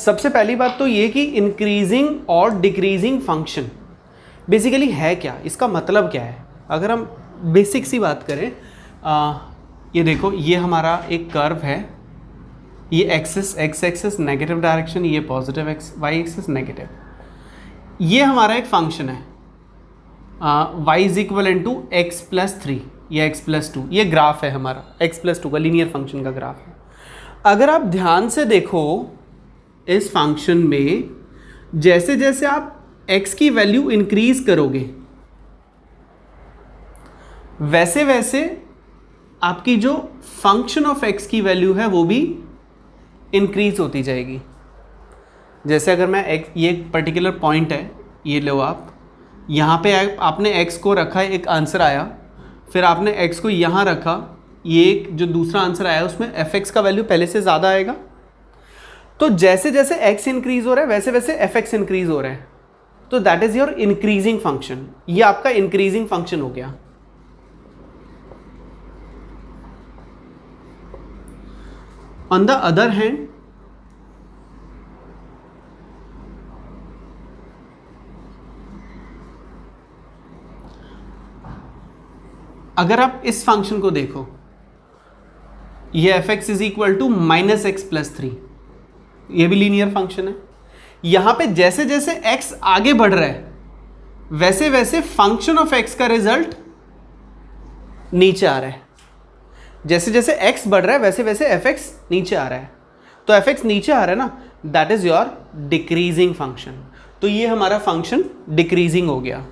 सबसे पहली बात तो ये कि इंक्रीजिंग और डिक्रीजिंग फंक्शन बेसिकली है क्या, इसका मतलब क्या है। अगर हम बेसिक सी बात करें, ये देखो, ये हमारा एक कर्व है, ये axis x axis negative direction, ये positive x y axis negative, ये हमारा एक फंक्शन है y is equal in to x plus 3 या एक्स प्लस 2, ये ग्राफ है हमारा एक्स प्लस 2 का लीनियर फंक्शन का ग्राफ है। अगर आप ध्यान से देखो इस फंक्शन में, जैसे जैसे आप x की वैल्यू इंक्रीज करोगे वैसे वैसे आपकी जो फंक्शन ऑफ x की वैल्यू है वो भी इंक्रीज होती जाएगी। जैसे अगर मैं x, ये पर्टिकुलर पॉइंट है, ये लो आप, यहाँ पे आपने x को रखा है, एक आंसर आया, फिर आपने x को यहाँ रखा, ये एक जो दूसरा आंसर आया उसमें fx का वैल्यू पहले से ज़्यादा आएगा। तो जैसे जैसे x इंक्रीज हो रहा है वैसे वैसे fx इंक्रीज हो रहा है, तो that is your increasing function, ये आपका इंक्रीजिंग फंक्शन हो गया। ऑन द अदर हैंड, अगर आप इस फंक्शन को देखो, ये fx is equal to minus x plus 3, ये भी लीनियर फंक्शन है। यहां पे जैसे जैसे x आगे बढ़ रहा है वैसे वैसे फंक्शन ऑफ x का रिजल्ट नीचे आ रहा है। जैसे जैसे x बढ़ रहा है वैसे वैसे fx नीचे आ रहा है, तो fx नीचे आ रहा है ना, that is your decreasing function. तो ये हमारा फंक्शन डिक्रीजिंग हो गया,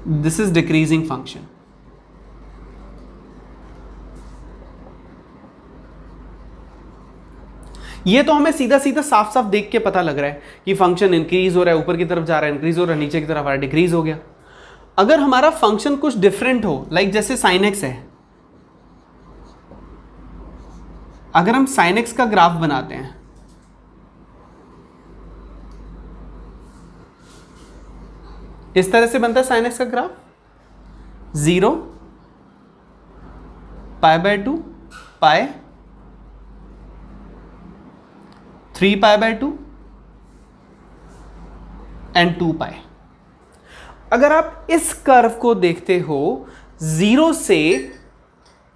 दिस इज डिक्रीजिंग फंक्शन। ये तो हमें सीधा सीधा साफ साफ देख के पता लग रहा है कि फंक्शन इंक्रीज हो रहा है, ऊपर की तरफ जा रहा है, इंक्रीज हो रहा है, नीचे की तरफ आ रहा है, डिक्रीज हो गया। अगर हमारा फंक्शन कुछ डिफरेंट हो, लाइक जैसे साइन एक्स है, अगर हम साइन एक्स का ग्राफ बनाते हैं, इस तरह से बनता है साइन एक्स का ग्राफ, 0 π/2 पाई 3 π/2 एंड 2 पाई। अगर आप इस कर्व को देखते हो 0 से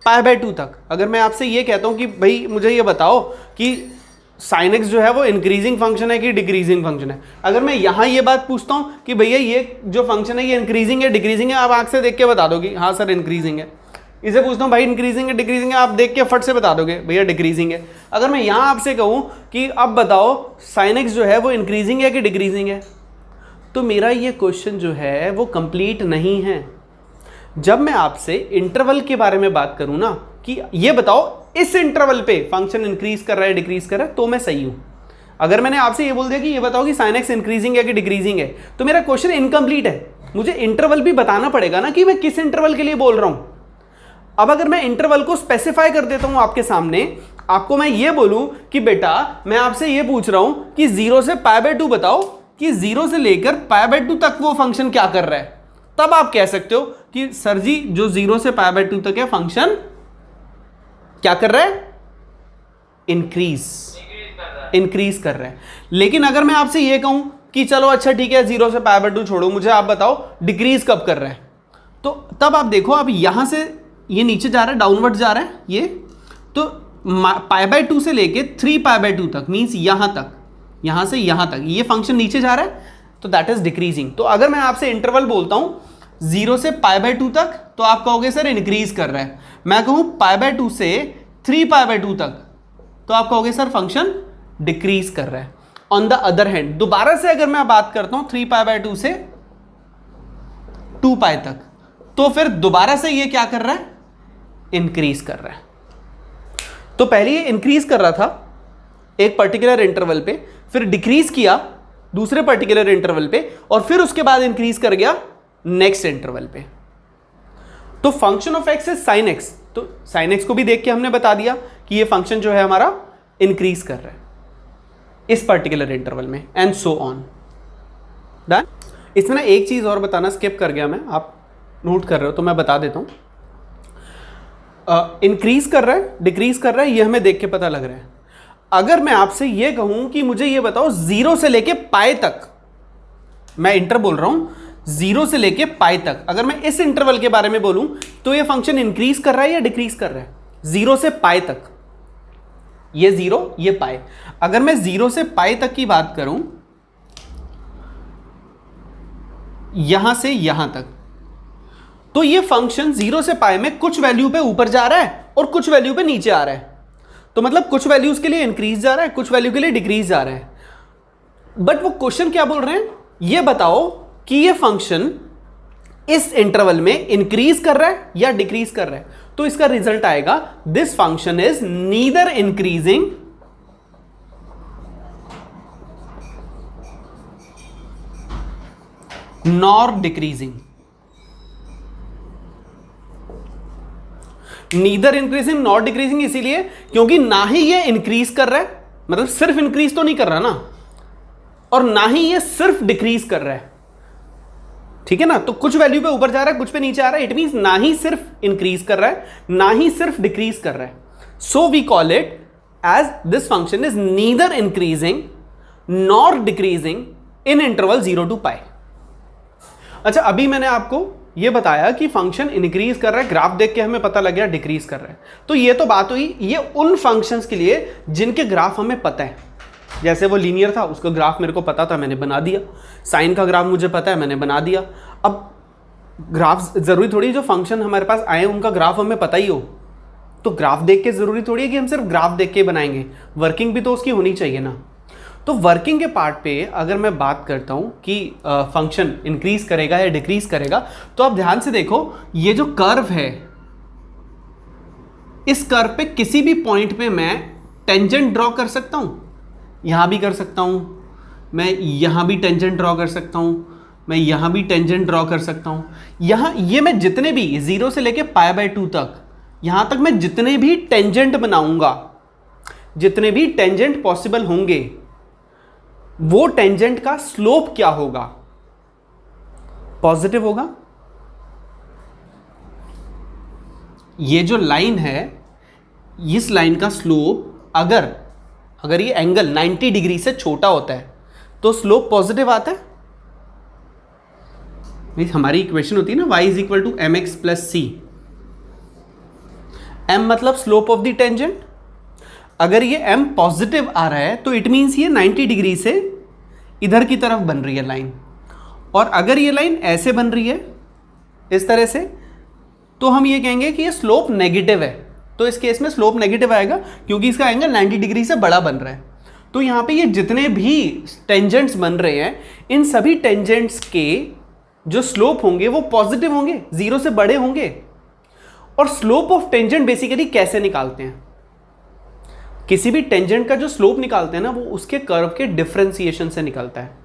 π/2 तक, अगर मैं आपसे ये कहता हूं कि भाई मुझे ये बताओ कि साइन एक्स जो है वो इंक्रीजिंग फंक्शन है कि डिक्रीजिंग फंक्शन है, अगर मैं यहां ये बात पूछता हूं कि भैया ये जो फंक्शन है ये इंक्रीजिंग है डिक्रीजिंग है, आप आंख से देख के बता दोगे हाँ सर इंक्रीजिंग है। इसे पूछता हूं भाई इंक्रीजिंग है डिक्रीजिंग है, आप देख के फट से बता दोगे भैया डिक्रीजिंग है। अगर मैं यहां आपसे कहूं कि अब बताओ साइन एक्स जो है वो इंक्रीजिंग है कि डिक्रीजिंग है, तो मेरा ये क्वेश्चन जो है वो कंप्लीट नहीं है। जब मैं आपसे इंटरवल के बारे में बात करूं ना कि ये बताओ इस इंटरवल पे फंक्शन इंक्रीज कर रहा है डिक्रीज कर रहा है, तो मैं सही हूं। अगर मैंने आपसे ये बोल दिया कि ये बताओ कि साइन एक्स इंक्रीजिंग है कि डिक्रीजिंग है, तो मेरा क्वेश्चन इनकम्प्लीट है। मुझे इंटरवल भी बताना पड़ेगा ना कि मैं किस इंटरवल के लिए बोल रहा हूं। अब अगर मैं इंटरवल को स्पेसिफाई कर देता हूं आपके सामने, आपको मैं ये बोलूं कि बेटा मैं आपसे ये पूछ रहा हूं कि 0 से π/2 बताओ कि 0 से लेकर π/2 तक वो फंक्शन क्या कर रहा है, तब आप कह सकते हो कि सर जी जो 0 से π/2 तक है फंक्शन क्या कर रहा है, इंक्रीज कर रहा है। लेकिन अगर मैं आपसे ये कहूं कि चलो अच्छा ठीक है 0 से π/2 छोड़ो, मुझे आप बताओ डिक्रीज कब कर रहा है, तो तब आप देखो अब यहां से ये नीचे जा रहा है, डाउनवर्ड जा रहा है ये, तो π/2 से लेके 3 π/2 तक मींस यहां तक, यहां से यहां तक ये फंक्शन नीचे जा रहा है, तो दैट इज डिक्रीजिंग। तो अगर मैं आपसे इंटरवल बोलता हूं 0 से π/2 तक, तो आप कहोगे सर इंक्रीज कर रहा है। मैं कहूं π/2 से 3 π/2 तक, तो आप कहोगे सर फंक्शन डिक्रीज कर रहा है। ऑन द अदर हैंड दोबारा से अगर मैं बात करता हूं 3 π/2 से 2 पाई तक, तो फिर दोबारा से ये क्या कर रहा है, इंक्रीज कर रहा है। तो पहले ये इंक्रीज कर रहा था एक पर्टिकुलर इंटरवल पे, फिर डिक्रीज किया दूसरे पर्टिकुलर इंटरवल पे, और फिर उसके बाद इंक्रीज कर गया नेक्स्ट इंटरवल पे। तो function of x is sine x, तो साइन एक्स को भी देख के हमने बता दिया कि ये फंक्शन जो है हमारा इंक्रीज कर रहा है इस पर्टिकुलर इंटरवल में, एंड सो ऑन। डन। इसमें ना एक चीज और बताना स्किप कर गया मैं, आप नोट कर रहे हो तो मैं बता देता हूं। इंक्रीज कर रहा है, डिक्रीज कर रहा है, ये हमें देख के पता लग रहा है। अगर मैं आपसे ये कहूं कि मुझे ये बताओ 0 से लेके पाई तक, मैं इंटर बोल रहा हूं, 0 से लेके पाई तक, अगर मैं इस इंटरवल के बारे में बोलूं तो ये फंक्शन इंक्रीज कर रहा है या डिक्रीज कर रहा है? 0 से पाई तक, ये 0 ये पाई। अगर मैं 0 से पाई तक की बात करूं, यहां से यहां तक, तो ये फंक्शन 0 से पाई में कुछ वैल्यू पे ऊपर जा रहा है और कुछ वैल्यू पे नीचे आ रहा है। तो मतलब कुछ वैल्यूज के लिए इंक्रीज जा रहा है, कुछ वैल्यू के लिए डिक्रीज जा रहा है। बट वो क्वेश्चन क्या बोल रहे हैं, ये बताओ कि ये फंक्शन इस इंटरवल में इंक्रीज कर रहा है या डिक्रीज कर रहा है। तो इसका रिजल्ट आएगा this function is neither increasing nor decreasing. Neither increasing not decreasing इसीलिए क्योंकि ना ही ये इंक्रीज कर रहा है, मतलब सिर्फ इंक्रीज तो नहीं कर रहा ना, और ना ही ये सिर्फ डिक्रीज कर रहा है, ठीक है ना। तो कुछ वैल्यू पे ऊपर जा रहा है, कुछ पे नीचे आ रहा है, इट मींस ना ही सिर्फ इंक्रीज कर रहा है, ना ही सिर्फ डिक्रीज कर रहा है। So we call it as this function is neither increasing nor decreasing in interval 0 to pi. अच्छा, अभी मैंने आपको ये बताया कि फंक्शन इंक्रीज कर रहा है, ग्राफ देख के हमें पता लग गया डिक्रीज कर रहा है। तो ये तो बात हुई ये उन फंक्शंस के लिए जिनके ग्राफ हमें पता है। जैसे वो लीनियर था, उसका ग्राफ मेरे को पता था, मैंने बना दिया। साइन का ग्राफ मुझे पता है, मैंने बना दिया। अब ग्राफ जरूरी थोड़ी जो फंक्शन हमारे पास आए उनका ग्राफ हमें पता ही हो, तो ग्राफ देख के जरूरी थोड़ी है कि हम सिर्फ ग्राफ देख के बनाएंगे, वर्किंग भी तो उसकी होनी चाहिए ना। तो वर्किंग के पार्ट पे अगर मैं बात करता हूं कि फंक्शन इंक्रीज करेगा या डिक्रीज करेगा, तो आप ध्यान से देखो, ये जो कर्व है, इस कर्व पे किसी भी पॉइंट पे मैं टेंजेंट ड्रॉ कर सकता हूं, यहां भी कर सकता हूं, मैं यहां भी टेंजेंट ड्रॉ कर सकता हूं, मैं यहां भी टेंजेंट ड्रॉ कर सकता हूं। यहां ये मैं जितने भी 0 से लेके π/2 तक, यहां तक मैं जितने भी टेंजेंट बनाऊंगा, जितने भी टेंजेंट पॉसिबल होंगे, वो टेंजेंट का स्लोप क्या होगा? पॉजिटिव होगा। ये जो लाइन है, इस लाइन का स्लोप अगर ये एंगल 90 डिग्री से छोटा होता है तो स्लोप पॉजिटिव आता है। हमारी इक्वेशन होती है ना, y is equal to mx plus c. m मतलब स्लोप ऑफ द टेंजेंट। अगर ये m पॉजिटिव आ रहा है तो इट मीन्स ये 90 डिग्री से इधर की तरफ बन रही है लाइन, और अगर ये लाइन ऐसे बन रही है इस तरह से, तो हम ये कहेंगे कि ये स्लोप नेगेटिव है। तो इस केस में स्लोप नेगेटिव आएगा क्योंकि इसका एंगल 90 डिग्री से बड़ा बन रहा है। तो यहाँ पे ये जितने भी टेंजेंट्स बन रहे हैं, इन सभी टेंजेंट्स के जो स्लोप होंगे वो पॉजिटिव होंगे, 0 से बड़े होंगे। और स्लोप ऑफ टेंजेंट बेसिकली कैसे निकालते हैं? किसी भी टेंजेंट का जो स्लोप निकालते हैं ना, वो उसके कर्व के डिफरेंशिएशन से निकलता है।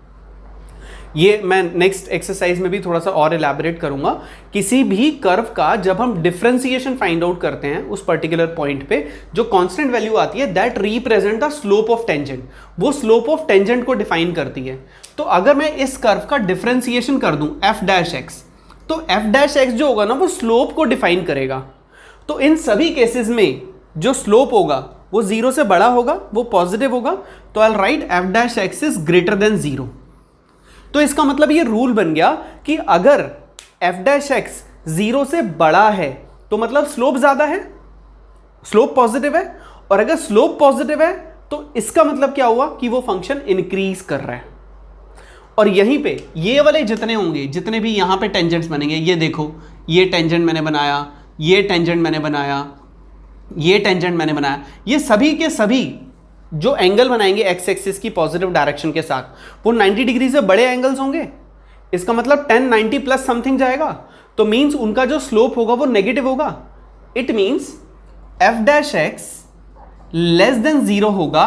ये मैं नेक्स्ट एक्सरसाइज में भी थोड़ा सा और इलैबोरेट करूंगा। किसी भी कर्व का जब हम डिफरेंशिएशन फाइंड आउट करते हैं, उस पर्टिकुलर पॉइंट पे जो कांस्टेंट वैल्यू आती है, that represent the slope of tangent. वो स्लोप ऑफ टेंजेंट को डिफाइन करती है। तो अगर मैं इस कर्व का डिफरेंशिएशन कर दूं f'(x), तो f'(x) जो होगा ना, वो स्लोप को डिफाइन करेगा। तो इन सभी केसेस में जो स्लोप होगा वो 0 से बड़ा होगा, वो पॉजिटिव होगा। तो I will write f'(x) is greater than 0। तो इसका मतलब ये रूल बन गया कि अगर f'(x) 0 से बड़ा है तो मतलब स्लोप ज्यादा है, स्लोप पॉजिटिव है। और अगर स्लोप पॉजिटिव है तो इसका मतलब क्या हुआ कि वो फंक्शन इंक्रीज कर रहा है। और यहीं पे ये वाले जितने होंगे, जितने भी यहां पे टेंजेंट्स बनेंगे, ये देखो, ये टेंजेंट मैंने बनाया, ये टेंजेंट मैंने बनाया, ये टेंजेंट मैंने बनाया, ये सभी के सभी जो एंगल बनाएंगे एक्स एक्सिस की पॉजिटिव डायरेक्शन के साथ, वो 90 डिग्री से बड़े एंगल्स होंगे। इसका मतलब 10 90 प्लस समथिंग जाएगा, तो मींस उनका जो स्लोप होगा वो नेगेटिव होगा। It means f'(x) less than 0 होगा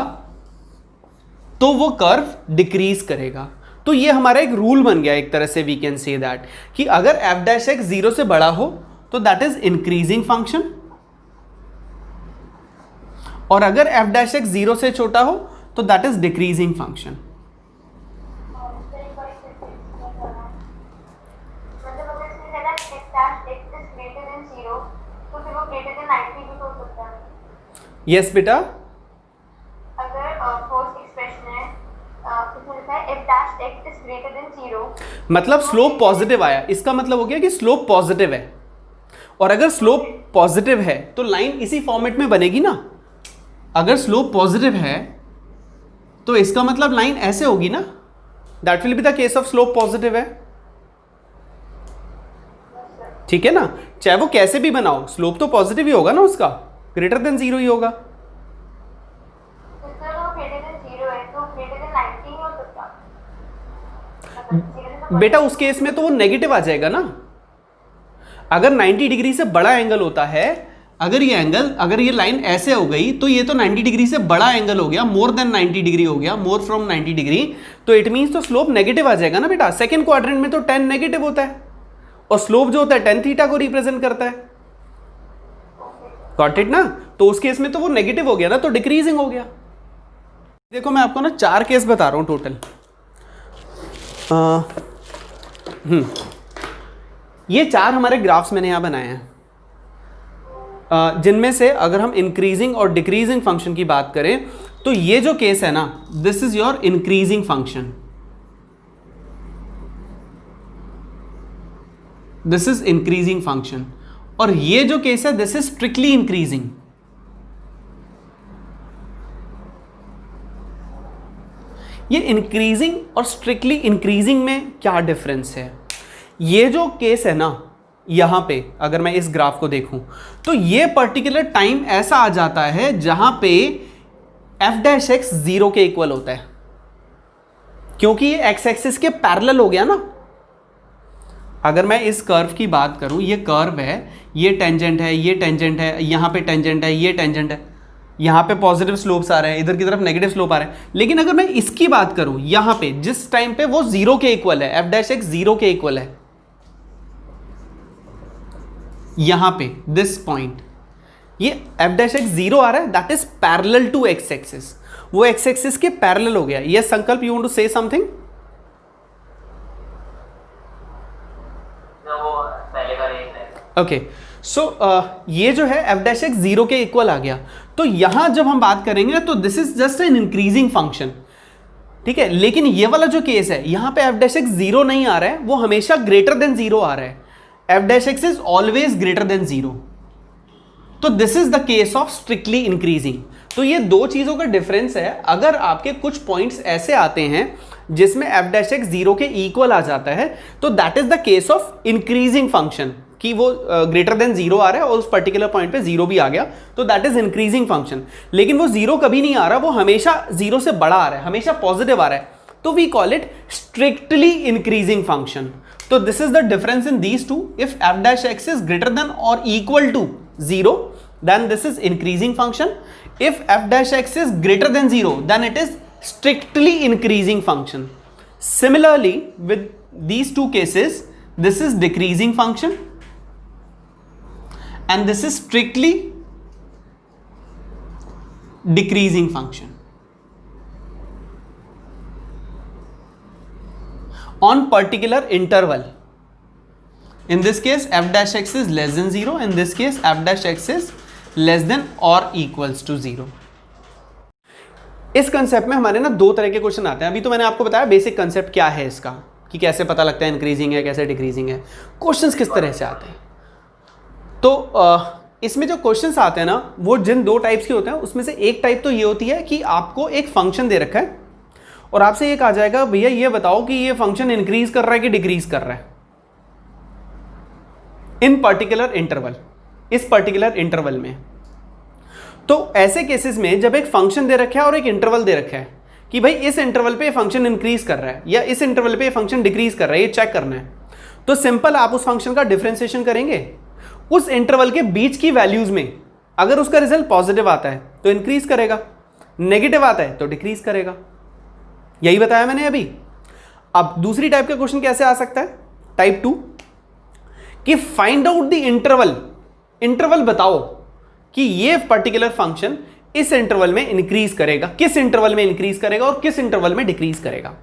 तो वो कर्व डिक्रीज करेगा। तो ये हमारा एक रूल बन गया, एक तरह से वी कैन से दैट कि अगर f'(x) 0 से बड़ा हो तो दैट इज इंक्रीजिंग फंक्शन, और अगर f'(x) 0 से छोटा हो तो दैट इज डिक्रीजिंग फंक्शन। मतलब अगर इसमें f'(x) is greater than 0 तो फिर वो greater than 90 यस बेटा, अगर फर्स्ट एक्सप्रेशन है इसमें लिखा है if dash x is greater than 0, मतलब स्लोप पॉजिटिव आया, इसका मतलब हो गया कि स्लोप पॉजिटिव है। और अगर स्लोप पॉजिटिव है तो लाइन इसी फॉर्मेट में बनेगी ना। अगर स्लोप पॉजिटिव है तो इसका मतलब लाइन ऐसे होगी ना, that will be the case of slope positive है, ठीक है ना। चाहे वो कैसे भी बनाओ, स्लोप तो पॉजिटिव ही होगा ना उसका, ग्रेटर देन 0 ही होगा। बेटा उस केस में तो वो नेगेटिव आ जाएगा ना। अगर 90 डिग्री से बड़ा एंगल होता है, अगर ये लाइन ऐसे हो गई तो ये तो 90 डिग्री से बड़ा एंगल हो गया, मोर देन 90 डिग्री हो गया, मोर फ्रॉम 90 डिग्री, तो इट मींस तो स्लोप नेगेटिव आ जाएगा ना बेटा। सेकंड क्वाड्रेंट में तो tan नेगेटिव होता है और स्लोप जो होता है tan थीटा को रिप्रेजेंट करता है, गॉट इट ना। तो उस केस में तो वो नेगेटिव हो गया ना, तो डिक्रीजिंग हो गया। देखो मैं आपको ना 4 केस बता रहा हूं टोटल। ये 4 हमारे ग्राफ्स मैंने यहां बनाए हैं, जिनमें से अगर हम इंक्रीजिंग और डिक्रीजिंग फंक्शन की बात करें तो ये जो केस है ना, this is your increasing function, this is increasing function. और ये जो केस है दिस इज स्ट्रिक्टली इंक्रीजिंग। ये इंक्रीजिंग और स्ट्रिक्टली इंक्रीजिंग में क्या डिफरेंस है? ये जो केस है ना, यहां पे अगर मैं इस ग्राफ को देखूं तो ये पर्टिकुलर टाइम ऐसा आ जाता है जहां पे f' 0 के इक्वल होता है, क्योंकि ये एक्स एक्सिस के पैरेलल हो गया ना। अगर मैं इस कर्व की बात करूं, ये कर्व है, ये टेंजेंट है, ये टेंजेंट है, यहां पे टेंजेंट है, ये टेंजेंट है, यहां पे पॉजिटिव स्लोप्स आ रहे हैं, इधर की तरफ नेगेटिव स्लोप आ रहे हैं। लेकिन अगर मैं इसकी बात करूं, यहां पे जिस टाइम पे वो 0 के इक्वल है, f' 0 के इक्वल है, यहां पे दिस पॉइंट, ये f' 0 आ रहा है, that is parallel to x axis, वो एक्स एक्सिस के पैरेलल हो गया। Yes Sankalp, you want to say something? Okay, so ये जो है f' 0 के इक्वल आ गया। तो यहां जब हम बात करेंगे ना, तो this is just an increasing function, ठीक है। लेकिन ये वाला जो केस है, यहां पे f' 0 नहीं आ रहा है, वो हमेशा ग्रेटर देन 0 आ रहा है। f' is always greater than 0। तो this is the case of strictly increasing. तो ये दो चीजों का डिफरेंस है। अगर आपके कुछ पॉइंट्स ऐसे आते हैं जिसमें f' 0 के इक्वल आ जाता है, तो that is the case of increasing function, कि वो ग्रेटर देन 0 आ रहा है और उस पर्टिकुलर पॉइंट पे 0 भी आ गया, तो दैट इज इंक्रीजिंग फंक्शन। लेकिन वो 0 कभी नहीं आ रहा, वो हमेशा 0 से बड़ा आ रहा है, हमेशा पॉजिटिव आ रहा है, तो we call it strictly increasing function. तो this is the difference in these two. If f' is greater than और equal to 0, then this is increasing function. If f' is greater than 0, then it is strictly increasing function. Similarly, with these two cases, this is decreasing function and this is strictly decreasing function. On particular interval, in this case f' is less than 0, in this case f' is less than और equals to 0। इस concept में हमारे ना 2 तरह के question आते हैं। अभी तो मैंने आपको बताया बेसिक कंसेप्ट क्या है इसका, कि कैसे पता लगता है इंक्रीजिंग है, कैसे डिक्रीजिंग है, क्वेश्चंस किस तरह से आते हैं। तो इसमें जो क्वेश्चंस आते हैं ना, वो जिन 2 टाइप्स के होते हैं, उसमें से एक टाइप तो ये होती है कि आपको एक फंक्शन दे रखा है और आपसे ये कहा जाएगा भैया ये बताओ कि ये फंक्शन इंक्रीज कर रहा है कि डिक्रीज कर रहा है इन पर्टिकुलर इंटरवल, इस पर्टिकुलर इंटरवल में। तो ऐसे केसेस में जब एक फंक्शन दे रखा है और एक इंटरवल दे रखा है कि भाई इस इंटरवल पे फंक्शन इंक्रीज कर रहा है या इस इंटरवल पे फंक्शन डिक्रीज कर रहा है, ये चेक करना है, तो सिंपल आप उस फंक्शन का डिफरेंशिएशन करेंगे। उस इंटरवल के बीच की वैल्यूज में अगर उसका रिजल्ट पॉजिटिव आता है तो इंक्रीज करेगा, नेगेटिव आता है तो डिक्रीज करेगा। यही बताया मैंने अभी। अब दूसरी टाइप का क्वेश्चन कैसे आ सकता है, टाइप 2, कि find out the interval, interval बताओ कि ये पर्टिकुलर फंक्शन इस इंटरवल में इंक्रीज करेगा, किस इंटरवल में इंक्रीज करेगा और किस इंटरवल में डिक्रीज करेगा।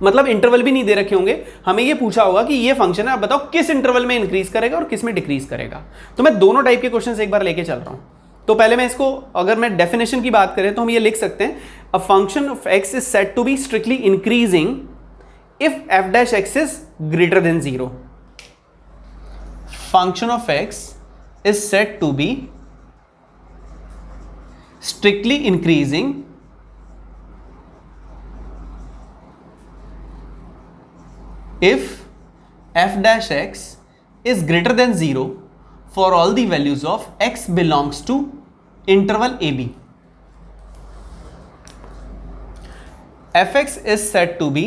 मतलब इंटरवल भी नहीं दे रखे होंगे, हमें ये पूछा होगा कि ये फंक्शन है, आप बताओ किस इंटरवल में इंक्रीज करेगा और किस में डिक्रीज करेगा। तो मैं दोनों टाइप के क्वेश्चंस एक बार लेके चल रहा हूं। तो पहले मैं इसको, अगर मैं डेफिनेशन की बात करें तो हम ये लिख सकते हैं, a function of x is said to be strictly increasing if f dash x is greater than 0. Function of x is said to be strictly increasing if f dash x is greater than 0 for all the values of x belongs to interval ab. fx is said to be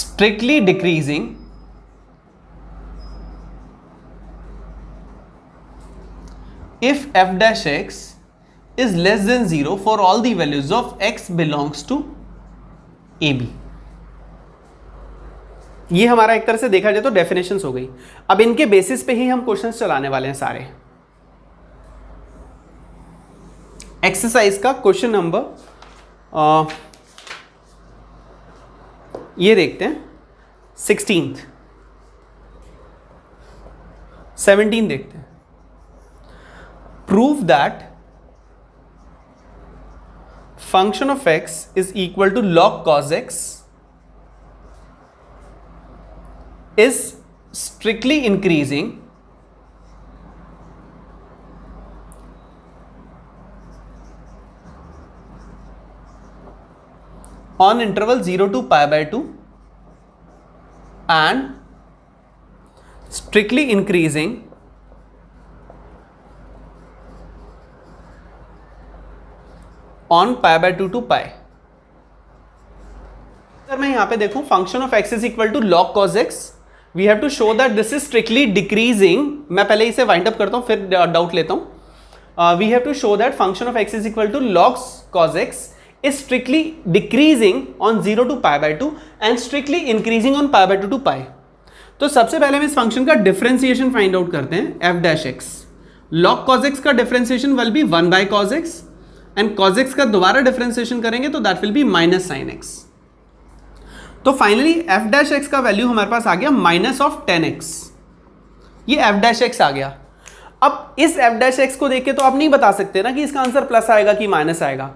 strictly decreasing if f dash x is less than 0 for all the values of x belongs to ab. ये हमारा एक तरह से देखा जाए तो definitions हो गई. अब इनके बेसिस पे ही हम क्वेश्चंस चलाने वाले हैं सारे. एक्सरसाइज का क्वेश्चन नंबर ये देखते हैं 16th 17 देखते हैं. Prove that function of x is equal to log cos x is strictly increasing on interval 0 to pi by 2 and strictly increasing on pi by 2 to pi. अगर मैं यहां पे देखूं function of x is equal to log cos x, we have to show that this is strictly decreasing. मैं पहले इसे wind up करता हूं फिर डाउट लेता हूं. We have to show that function of x is equal to log cos x is strictly decreasing on 0 to pi by 2 and strictly increasing on pi by 2 to pi. तो सबसे पहले हम इस फंक्शन का differentiation find out करते हैं. f dash x log cos x का differentiation will be 1 by cos x and cos x का दोबारा डिफरेंशिएशन करेंगे तो that will be minus sine x. तो फाइनली f डैश x का वैल्यू हमारे पास आ गया माइनस ऑफ 10x. ये f डैश x आ गया. अब इस f डैश x को देख के तो आप नहीं बता सकते ना कि इसका आंसर प्लस आएगा कि माइनस आएगा.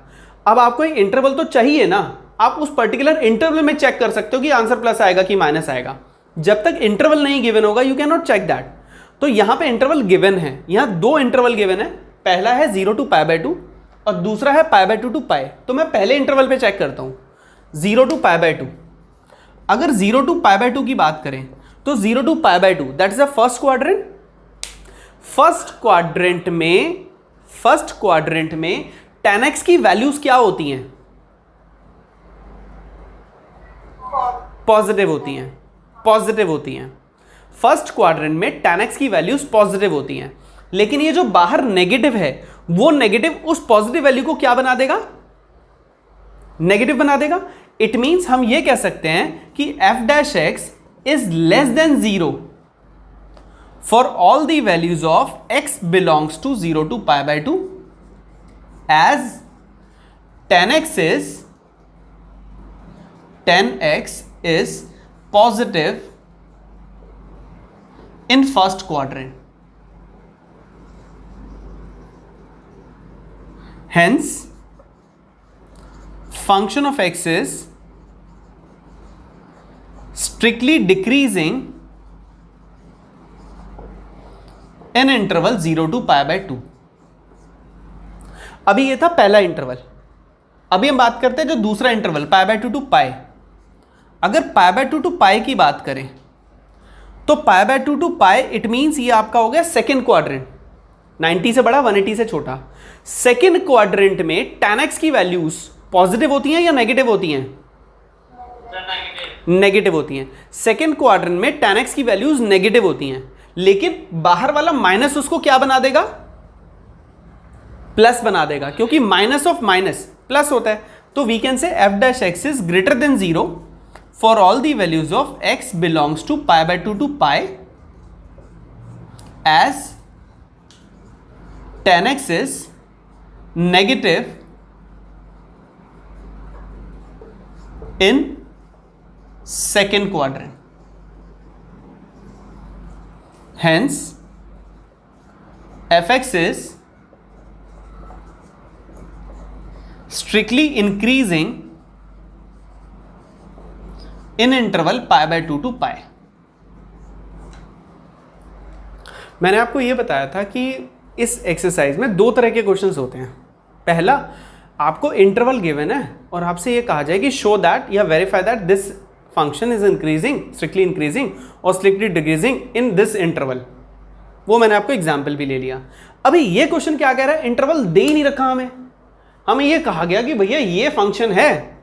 अब आपको एक इंटरवल तो चाहिए ना, आप उस पर्टिकुलर इंटरवल में चेक कर सकते हो कि आंसर प्लस आएगा कि माइनस आएगा. जब तक इंटरवल नहीं गिवन होगा you can not check that. तो यहां पे इंटरवल गिवन है, यहां दो इंटरवल गिवन है. पहला है 0 to pi by 2 और दूसरा है pi by 2 to pi. तो मैं पहले इंटरवल पे चेक करता हूं 0 to pi by 2. अगर 0 to pi by 2 की बात करें तो 0 to pi by 2 that is the first quadrant. First quadrant में tan x की वैल्यूज क्या होती हैं? पॉजिटिव होती हैं. फर्स्ट क्वाड्रेंट में tan x की वैल्यूज पॉजिटिव होती हैं. लेकिन ये जो बाहर नेगेटिव है वो नेगेटिव उस पॉजिटिव वैल्यू को क्या बना देगा? नेगेटिव बना देगा. इट मींस हम ये कह सकते हैं कि f dash x is less than 0 for all the values of x belongs to 0 to pi by 2 as tan x is positive in first quadrant. Hence, function of x is strictly decreasing in interval 0 to pi by 2. अभी ये था पहला interval. अभी हम बात करते हैं जो दूसरा interval pi by 2 to pi. अगर pi by 2 to pi की बात करें तो pi by 2 to pi it means ये आपका हो गया सेकेंड क्वाड्रेंट. 90 से बड़ा 180 से छोटा. सेकेंड क्वाड्रेंट में tan x की वैल्यूज पॉजिटिव होती हैं या नेगेटिव होती हैं? नेगेटिव होती हैं. सेकेंड क्वाड्रेंट में tan x की वैल्यूज नेगेटिव होती हैं. लेकिन बाहर वाला माइनस उसको क्या बना देगा? प्लस बना देगा, क्योंकि माइनस ऑफ माइनस प्लस होता है. तो we can say f dash x is greater than 0 for all the values of x belongs to pi by 2 to pi as tan x is negative in second quadrant. Hence fx is strictly increasing in interval pi by 2 to pi। मैंने आपको यह बताया था कि इस exercise में दो तरह के क्वेश्चंस होते हैं। पहला, आपको इंटरवल गिवन है और आपसे ये कहा जाए कि शो दैट या verify that this function is increasing, strictly increasing और strictly decreasing in this interval. वो मैंने आपको एग्जाम्पल भी ले लिया। अभी ये क्वेश्चन क्या कह रहा है, इंटरवल दे ही नहीं रखा हमें ये कहा गया कि भैया ये फंक्शन है,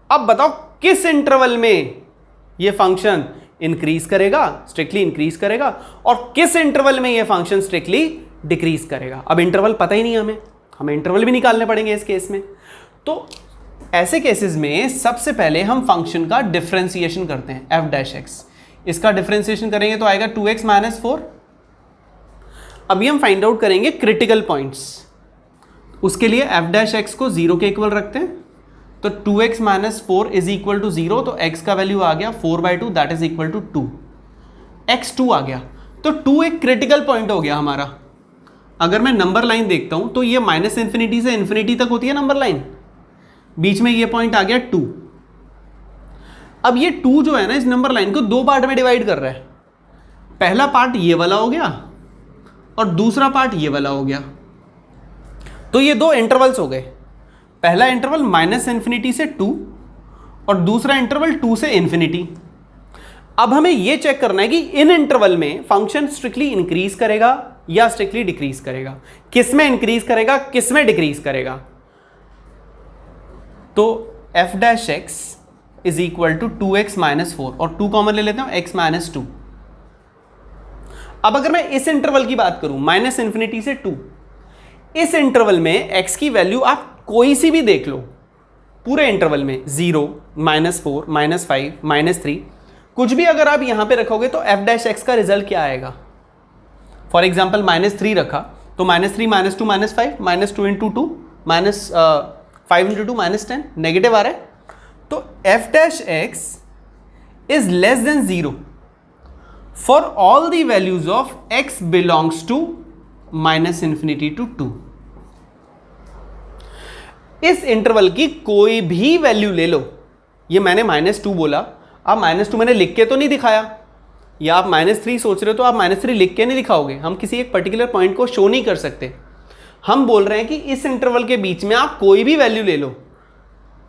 अब बताओ किस इंटरवल में ये फंक्शन इंक्रीज करेगा, स्ट्रिक्टली इंक्रीज करेगा, और किस इंटरवल में ये फंक्शन स्ट्रिक्टली डिक्रीज करेगा। अब इंटरवल पता ही नहीं हमें इंटरवल भी निकालने पड़ेंगे इस केस में। तो ऐसे केसेस में सबसे पहले हम फंक्शन का डिफरेंशिएशन करते हैं एफ डैश एक्स। इसका डिफरेंशिएशन करेंगे तो आएगा 2x माइनस 4। अभी हम फाइंड आउट करेंगे क्रिटिकल पॉइंट्स। उसके लिए एफ डैश एक्स को 0 के इक्वल रखते हैं, तो 2x minus 4 is equal to 0, तो x का वैल्यू आ गया 4/2 that is equal to 2। x 2 आ गया, तो 2 एक क्रिटिकल पॉइंट हो गया हमारा। अगर मैं नंबर लाइन देखता हूं तो ये माइनस इन्फिनिटी से इन्फिनिटी तक होती है नंबर लाइन, बीच में ये पॉइंट आ गया 2। अब ये 2 जो है ना, इस नंबर लाइन को दो पार्ट में डिवाइड कर रहा है। पहला पार्ट ये वाला हो गया और दूसरा पार्ट ये वाला हो गया। तो ये दो इंटरवल्स हो गए, पहला इंटरवल माइनस इन्फिनिटी से 2 और दूसरा इंटरवल 2 से इन्फिनिटी। अब हमें यह चेक करना है कि इन इंटरवल में फंक्शन स्ट्रिक्टली इंक्रीज करेगा या स्ट्रिक्टली डिक्रीज करेगा, किस में इंक्रीज करेगा, किस में डिक्रीज करेगा। तो f dash x is equal to 2x minus 4 और 2 कॉमन ले लेते हैं, x माइनस 2। अब अगर मैं इस इंटरवल की बात करूं माइनस इन्फिनिटी से 2, इस इंटरवल में x की वैल्यू आप कोई सी भी देख लो, पूरे इंटरवल में 0, माइनस 4, माइनस 5, माइनस 3, कुछ भी अगर आप यहां पे रखोगे तो एफ डैश एक्स का रिजल्ट क्या आएगा। फॉर एग्जाम्पल माइनस 3 रखा तो minus 3 minus 2 minus 5, minus 2 into 2 minus 5 into 2 minus 10, negative आ रहा है। तो f dash x is less than 0 for all the values of x belongs to minus infinity to 2। इस इंटरवल की कोई भी वैल्यू ले लो, ये मैंने माइनस 2 बोला, अब माइनस 2 मैंने लिख के तो नहीं दिखाया, या आप माइनस 3 सोच रहे हो तो आप माइनस 3 लिख के नहीं दिखाओगे, हम किसी एक पर्टिकुलर पॉइंट को शो नहीं कर सकते। हम बोल रहे हैं कि इस इंटरवल के बीच में आप कोई भी वैल्यू ले लो,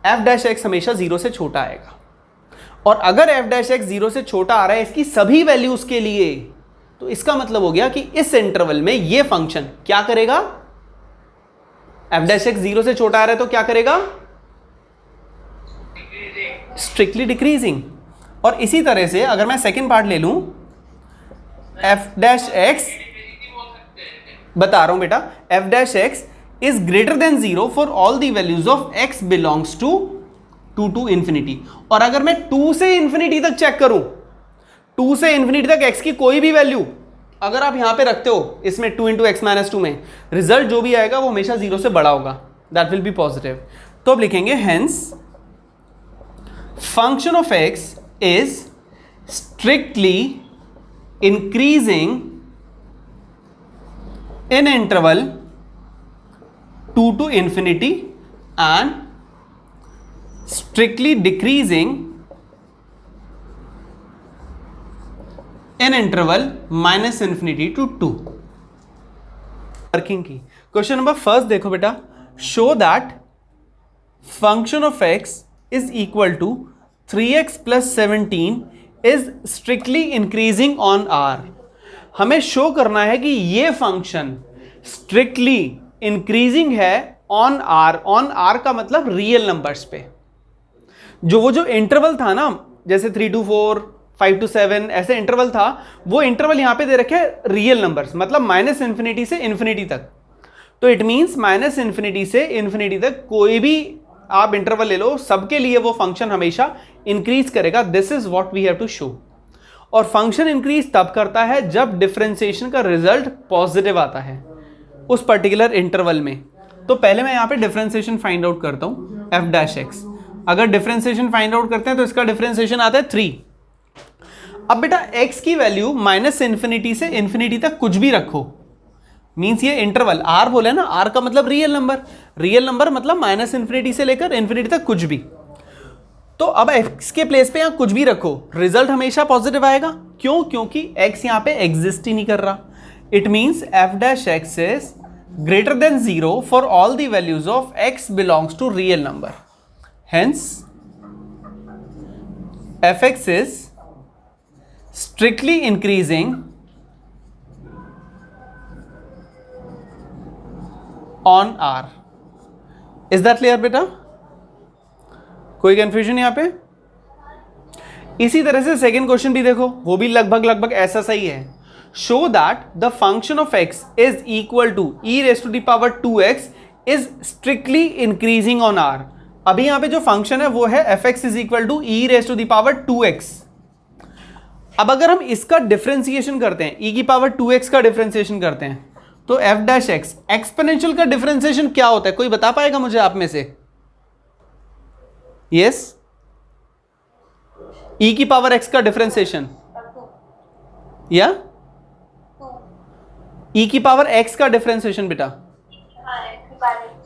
एफ डैश एक्स हमेशा 0 से छोटा आएगा। और अगर एफ डैश एक्स 0 से छोटा आ रहा है इसकी सभी वैल्यूज के लिए, तो इसका मतलब हो गया कि इस इंटरवल में ये फंक्शन क्या करेगा, एफ डैश एक्स 0 से छोटा आ रहा है तो क्या करेगा, स्ट्रिक्टली डिक्रीजिंग। और इसी तरह से अगर मैं सेकेंड पार्ट ले लूं, एफ डैश एक्स, बता रहा हूं बेटा, f dash x is greater than 0 for all the values of x belongs to 2 to infinity. और अगर मैं 2 से इन्फिनिटी तक चेक करूं, 2 से इन्फिनिटी तक x की कोई भी वैल्यू अगर आप यहां पे रखते हो, इसमें 2 इंटू एक्स माइनस 2 में, रिजल्ट जो भी आएगा वो हमेशा 0 से बड़ा होगा, दैट विल बी पॉजिटिव। तो अब लिखेंगे hence function of x is strictly increasing in interval 2 to infinity and strictly decreasing in interval minus infinity to 2। Working की क्वेश्चन नंबर फर्स्ट देखो बेटा, show that function of x is equal to 3x plus 17 is strictly increasing on R। हमें show करना है कि ये function strictly increasing है on R। On R का मतलब रियल नंबर्स पे। वो जो इंटरवल था ना, जैसे 3 to 4, 5 to 7 ऐसे इंटरवल था, वो इंटरवल यहां पे दे रखे रियल नंबर्स, मतलब माइनस इन्फिनिटी से इन्फिनिटी तक। तो इट मीन्स माइनस इन्फिनिटी से इन्फिनिटी तक कोई भी आप इंटरवल ले लो, सबके लिए वो फंक्शन हमेशा इंक्रीज करेगा। This is what we have to show. और फंक्शन इंक्रीज तब करता है जब डिफरेंशिएशन का रिजल्ट पॉजिटिव आता है उस पर्टिकुलर इंटरवल में। तो पहले मैं यहां पे डिफरेंशिएशन फाइंड आउट करता हूं एफ डैश एक्स। अगर डिफरेंशिएशन फाइंड आउट करते हैं तो इसका डिफरेंशिएशन आता है 3। अब बेटा x की वैल्यू माइनस इन्फिनिटी से इन्फिनिटी तक कुछ भी रखो, मीन्स ये इंटरवल आर बोले ना, आर का मतलब रियल नंबर, रियल नंबर मतलब माइनस इन्फिनिटी से लेकर इन्फिनिटी तक कुछ भी। तो अब x के प्लेस पे यहां कुछ भी रखो, रिजल्ट हमेशा पॉजिटिव आएगा। क्यों? क्योंकि x यहां पे एग्जिस्ट ही नहीं कर रहा। It means f dash x is greater than 0 for all the values of x belongs to real number, hence fx is strictly increasing on R. Is that clear बेटा? कोई कंफ्यूजन यहां पे? इसी तरह से सेकेंड क्वेश्चन भी देखो, वो भी लगभग ऐसा सही है। Show that the function of x is equal to e raise to the power 2x is strictly increasing on R। अभी यहां पे जो फंक्शन है वो है fx is equal to e raise to the power 2x। अब अगर हम इसका डिफरेंशिएशन करते हैं, e की पावर 2x का डिफरेंशिएशन करते हैं, तो f डैश x एक्सपोनेंशियल का डिफरेंशिएशन क्या होता है? कोई बता पाएगा मुझे आप में से? यस, e की पावर x का डिफरेंशिएशन या e की पावर x का डिफरेंशिएशन बेटा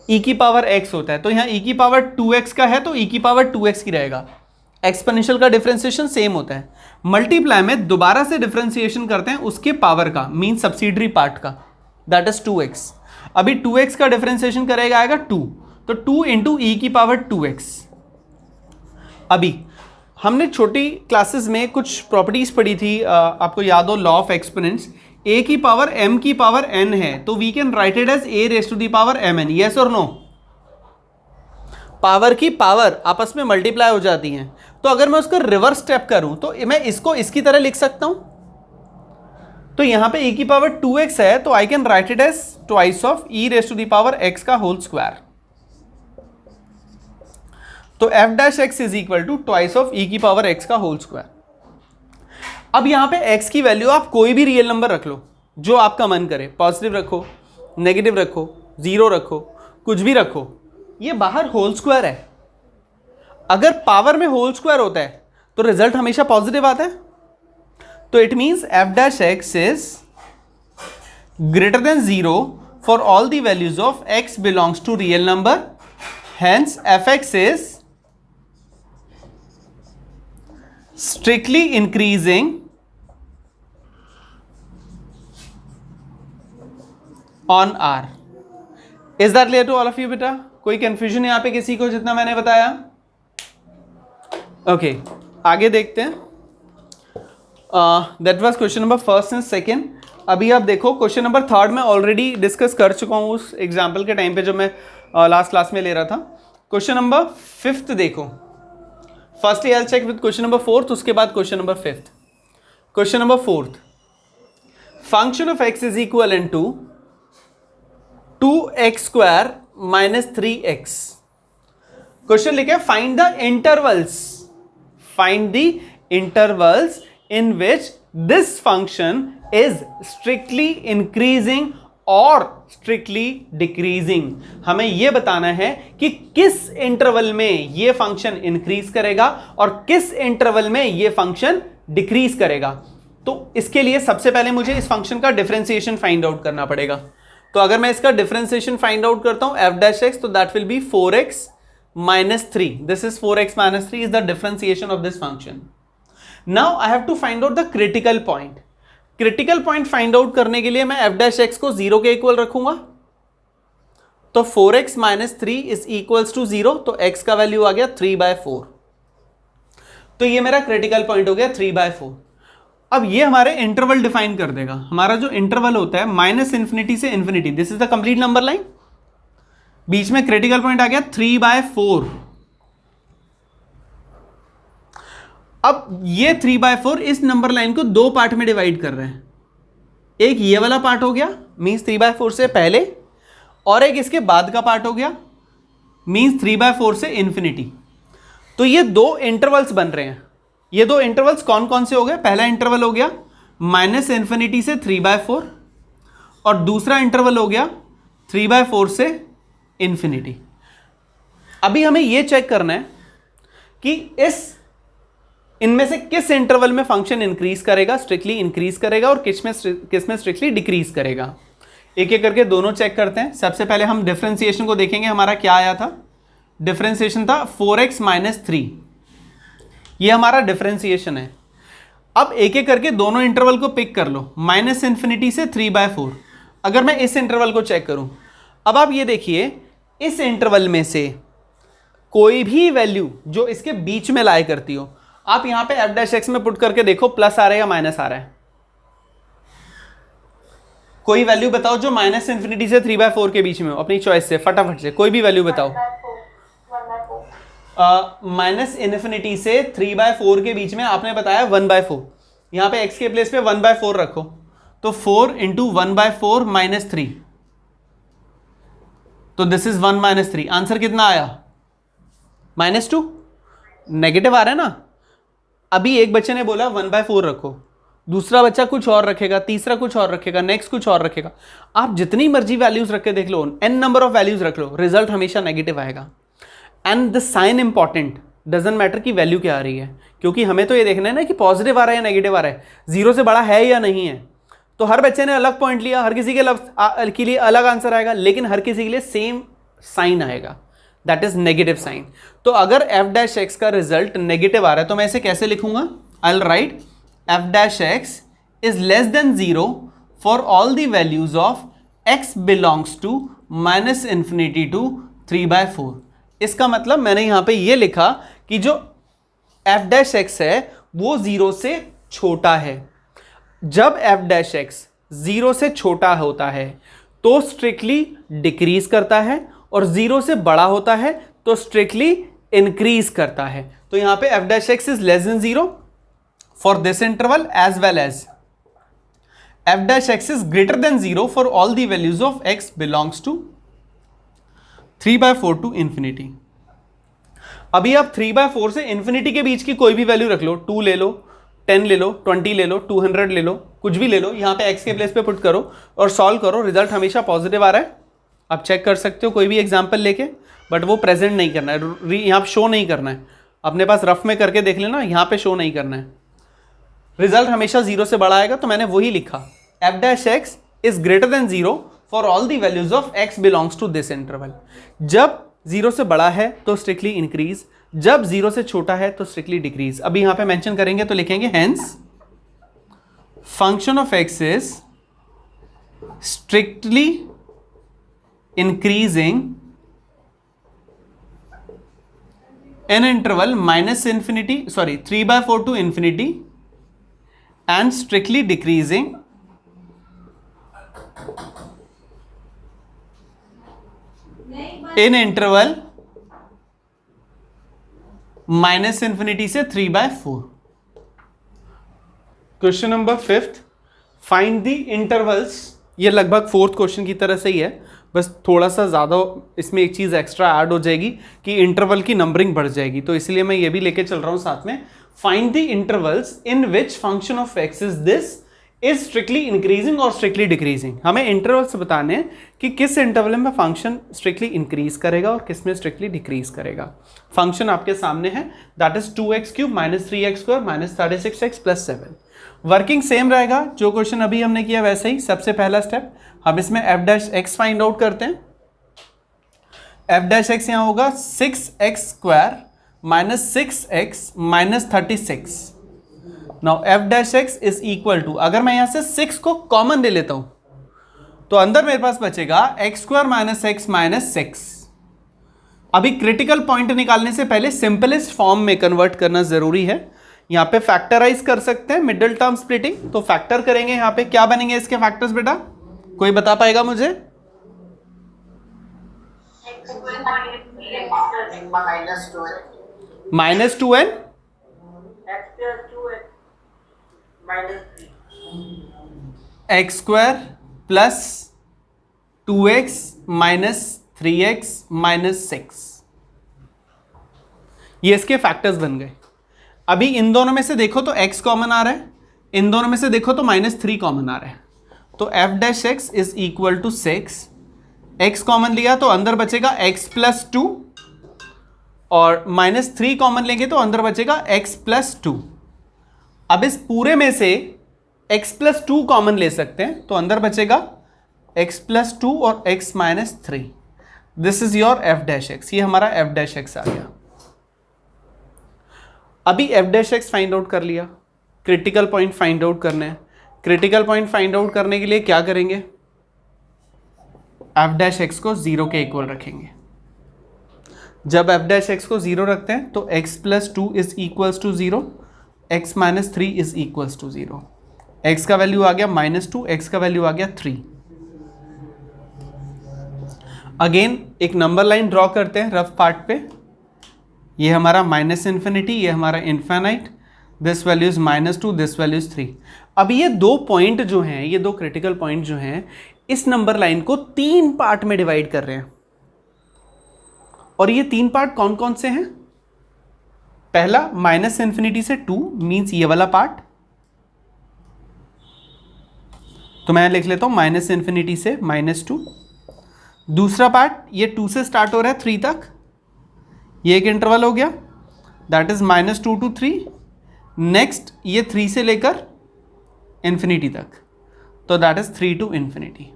e की पावर x होता है। तो यहां e की पावर 2x का है तो e की पावर 2x की रहेगा। एक्सपोनेंशियल का डिफरेंशिएशन सेम होता है। मल्टीप्लाई में दोबारा से डिफरेंशिएशन करते हैं उसके पावर का, मीन सब्सिडरी पार्ट का, दैट इज 2x। अभी 2x का डिफरेंशिएशन करेगा आएगा 2, तो 2 इंटू ई की पावर 2x। अभी हमने छोटी क्लासेस में कुछ प्रॉपर्टीज पढ़ी थी, आपको याद हो, लॉ ऑफ एक्सपोनेंट्स। a की पावर m की पावर n है तो we can write it as a raise to the power mn, yes और नो? पावर की पावर आपस में मल्टीप्लाई हो जाती हैं, तो अगर मैं उसका रिवर्स स्टेप करूं तो मैं इसको इसकी तरह लिख सकता हूं। तो यहां पे e की पावर 2x है तो I can write it as twice of e raise to the power x का होल स्क्वायर। तो f dash x is equal to twice of e की पावर x का होल स्क्वायर। अब यहां पे x की वैल्यू आप कोई भी रियल नंबर रख लो जो आपका मन करे, पॉजिटिव रखो, नेगेटिव रखो, 0 रखो, कुछ भी रखो, ये बाहर होल स्क्वायर है। अगर पावर में होल स्क्वायर होता है तो रिजल्ट हमेशा पॉजिटिव आता है। तो it means f dash x is greater than 0 for all the values of x belongs to real number, hence fx is strictly increasing on R. Is that clear to all of you बेटा? कोई confusion यहां पे किसी को जितना मैंने बताया? Okay, आगे देखते हैं। That was question number first and second. अभी आप देखो क्वेश्चन नंबर थर्ड में ऑलरेडी डिस्कस कर चुका हूं उस एग्जाम्पल के टाइम पे जो मैं लास्ट क्लास में ले रहा था। क्वेश्चन नंबर फिफ्थ देखो। Firstly I will check with question number fourth, उसके बाद question number fifth. Question number fourth, function of x is equal in to 2x square minus 3x। Question लिखे find the intervals, find the intervals in which this function is strictly increasing और strictly decreasing. हमें यह बताना है कि किस interval में यह फंक्शन इंक्रीज करेगा और किस इंटरवल में यह फंक्शन डिक्रीज करेगा। तो इसके लिए सबसे पहले मुझे इस फंक्शन का डिफरेंशिएशन फाइंड आउट करना पड़ेगा। तो अगर मैं इसका डिफरेंशिएशन फाइंड आउट करता हूं f डैश x, तो that will be 4x minus 3। This is 4x minus 3 is the differentiation of this function. Now I have to find out the critical point. Critical point find out करने के लिए मैं f dash x को 0 के equal रखूंगा, तो 4x minus 3 is equals to 0, तो x का वैल्यू आ गया 3/4। तो ये मेरा क्रिटिकल पॉइंट हो गया 3/4। अब ये हमारे इंटरवल डिफाइन कर देगा। हमारा जो इंटरवल होता है माइनस इंफिनिटी से infinity, this is the complete number line, बीच में क्रिटिकल पॉइंट आ गया 3/4। अब ये 3/4 इस नंबर लाइन को दो पार्ट में डिवाइड कर रहे हैं। एक ये वाला पार्ट हो गया मींस 3/4 से पहले, और एक इसके बाद का पार्ट हो गया मींस 3/4 से इंफिनिटी। तो ये दो इंटरवल्स बन रहे हैं। ये दो इंटरवल्स कौन कौन से हो गए? पहला इंटरवल हो गया माइनस इंफिनिटी से 3/4 और दूसरा इंटरवल हो गया 3/4 से इंफिनिटी। अभी हमें यह चेक करना है कि इनमें से किस इंटरवल में फंक्शन इंक्रीज करेगा, स्ट्रिक्टली इंक्रीज करेगा, और किस में स्ट्रिक्टली डिक्रीज करेगा। एक एक करके दोनों चेक करते हैं। सबसे पहले हम डिफरेंशिएशन को देखेंगे, हमारा क्या आया था। डिफरेंशिएशन था 4x माइनस 3, ये हमारा डिफरेंशिएशन है। अब एक एक करके दोनों इंटरवल को पिक कर लो, माइनस इन्फिनिटी से 3/4। अगर मैं इस इंटरवल को चेक करूं, अब आप ये देखिए इस इंटरवल में से कोई भी वैल्यू जो इसके बीच में लाई करती हो, आप यहां पे f' में पुट करके देखो प्लस आ रहा है या माइनस आ रहा है। कोई वैल्यू बताओ जो माइनस इन्फिनिटी से 3/4 के बीच में हो, अपनी चॉइस से फटाफट से कोई भी वैल्यू बताओ। माइनस इन्फिनिटी से 3/4 के बीच में आपने बताया 1/4, यहां पे x के प्लेस पे 1/4 रखो, तो 4 इंटू 1/4 माइनस 3, तो दिस इज 1 माइनस 3। आंसर कितना आया? -2। नेगेटिव आ रहा है ना। अभी एक बच्चे ने बोला 1/4 रखो, दूसरा बच्चा कुछ और रखेगा, तीसरा कुछ और रखेगा, नेक्स्ट कुछ और रखेगा। आप जितनी मर्जी वैल्यूज रख के देख लो, n नंबर ऑफ वैल्यूज रख लो, रिजल्ट हमेशा नेगेटिव आएगा। And the sign important, doesn't matter कि वैल्यू क्या आ रही है, क्योंकि हमें तो ये देखना है ना कि पॉजिटिव आ रहा है या नेगेटिव आ रहा है, 0 से बड़ा है या नहीं है। तो हर बच्चे ने अलग पॉइंट लिया, हर किसी के लिए अलग आंसर आएगा, लेकिन हर किसी के लिए सेम साइन आएगा, दैट इज नेगेटिव साइन। तो अगर f' का रिजल्ट नेगेटिव आ रहा है तो मैं इसे कैसे लिखूंगा? I will write f' is less than 0 for all the values of x belongs to minus infinity to 3/4। इसका मतलब मैंने यहां पे ये लिखा कि जो f' है वो 0 से छोटा है। जब f' 0 से छोटा होता है तो स्ट्रिक्टली डिक्रीज करता है, और 0 से बड़ा होता है तो स्ट्रिक्टली इंक्रीज करता है। तो यहां पे f' is less than 0 for this interval as well as f' is greater than 0 for all the values of x belongs to 3/4 to infinity। अभी आप 3/4 से इंफिनिटी के बीच की कोई भी वैल्यू रख लो, 2 ले लो, 10 ले लो, 20 ले लो, 200 ले लो, कुछ भी ले लो, यहां पे x के प्लेस पे पुट करो और सॉल्व करो, रिजल्ट हमेशा पॉजिटिव आ रहा है। आप चेक कर सकते हो कोई भी एग्जाम्पल लेके, बट वो प्रेजेंट नहीं करना है, यहां पे शो नहीं करना है। अपने पास रफ में करके देख लेना, यहां पे शो नहीं करना है। रिजल्ट हमेशा 0 से बड़ा आएगा, तो मैंने वही लिखा f' is greater than 0 for all the values of x belongs to this interval। जब 0 से बड़ा है तो स्ट्रिक्टली इंक्रीज, जब 0 से छोटा है तो स्ट्रिक्टली डिक्रीज। अभी यहां पे मेंशन करेंगे तो लिखेंगे hence function of x is strictly increasing in interval minus infinity, 3/4 to infinity and strictly decreasing in interval minus infinity से 3/4। Question number 5, find the intervals. ये लगभग 4th क्वेश्चन की तरह से ही है, बस थोड़ा सा ज़्यादा इसमें एक चीज़ एक्स्ट्रा ऐड हो जाएगी कि इंटरवल की नंबरिंग बढ़ जाएगी, तो इसलिए मैं ये भी लेके चल रहा हूँ साथ में। Find the intervals in which function of x is this is strictly increasing और स्ट्रिक्टली डिक्रीजिंग। हमें इंटरवल्स बताने हैं कि किस इंटरवल में फंक्शन स्ट्रिक्टली इंक्रीज करेगा और किस में स्ट्रिक्टली डिक्रीज करेगा। फंक्शन आपके सामने है, that is 2x³ minus 3x² minus 36x plus 7। Working same रहेगा, जो क्वेश्चन अभी हमने किया वैसे ही। सबसे पहला स्टेप हम इसमें f' फाइंड आउट करते हैं। f' यहां होगा 6x² minus 6x minus 36। Now f' is equal to, अगर मैं यहां से 6 को कॉमन ले लेता हूं तो अंदर मेरे पास बचेगा x² माइनस x माइनस 6। अभी क्रिटिकल पॉइंट निकालने से पहले सिंपलेस्ट फॉर्म में कन्वर्ट करना जरूरी है। यहां पे फैक्टराइज कर सकते हैं, मिडिल टर्म स्प्लिटिंग, तो फैक्टर करेंगे। यहां पे क्या बनेंगे इसके फैक्टर्स बेटा, कोई बता पाएगा मुझे? Minus 2n x² plus 2x minus 3x minus 6, ये इसके फैक्टर्स बन गए। अभी इन दोनों में से देखो तो x कॉमन आ रहा है, इन दोनों में से देखो तो -3 कॉमन आ रहा है, तो f' is equal to 6। x common लिया तो अंदर बचेगा x प्लस 2, और -3 कॉमन लेंगे तो अंदर बचेगा x प्लस 2। अब इस पूरे में से x प्लस 2 कॉमन ले सकते हैं, तो अंदर बचेगा x प्लस 2 और x minus 3, this is your F dash x, ये हमारा एफ डैश एक्स आ गया। अभी F dash x find out कर लिया, क्रिटिकल पॉइंट फाइंड आउट करना है। क्रिटिकल पॉइंट फाइंड आउट करने के लिए क्या करेंगे, एफ डैश एक्स को 0 के इक्वल रखेंगे। जब एफ डैश एक्स को 0 रखते हैं तो x plus 2 is equals to 0, x minus 3 is equals to 0। x का वैल्यू आ गया -2, x का वैल्यू आ गया 3। अगेन एक नंबर लाइन ड्रॉ करते हैं रफ पार्ट पे, ये हमारा -∞, ये हमारा infinite, this value is -2, this value is 3। अब ये दो पॉइंट जो हैं, ये दो क्रिटिकल पॉइंट जो हैं, इस नंबर लाइन को 3 पार्ट में डिवाइड कर रहे हैं। और ये 3 पार्ट कौन कौन से हैं? पहला -∞ से 2 मीन्स ये वाला पार्ट, तो मैं लिख लेता हूं -∞ से -2। दूसरा पार्ट ये 2 से स्टार्ट हो रहा है 3 तक, ये एक इंटरवल हो गया, दैट इज -2 to 3। नेक्स्ट ये 3 से लेकर इन्फिनिटी तक, तो दैट इज 3 to इन्फिनिटी।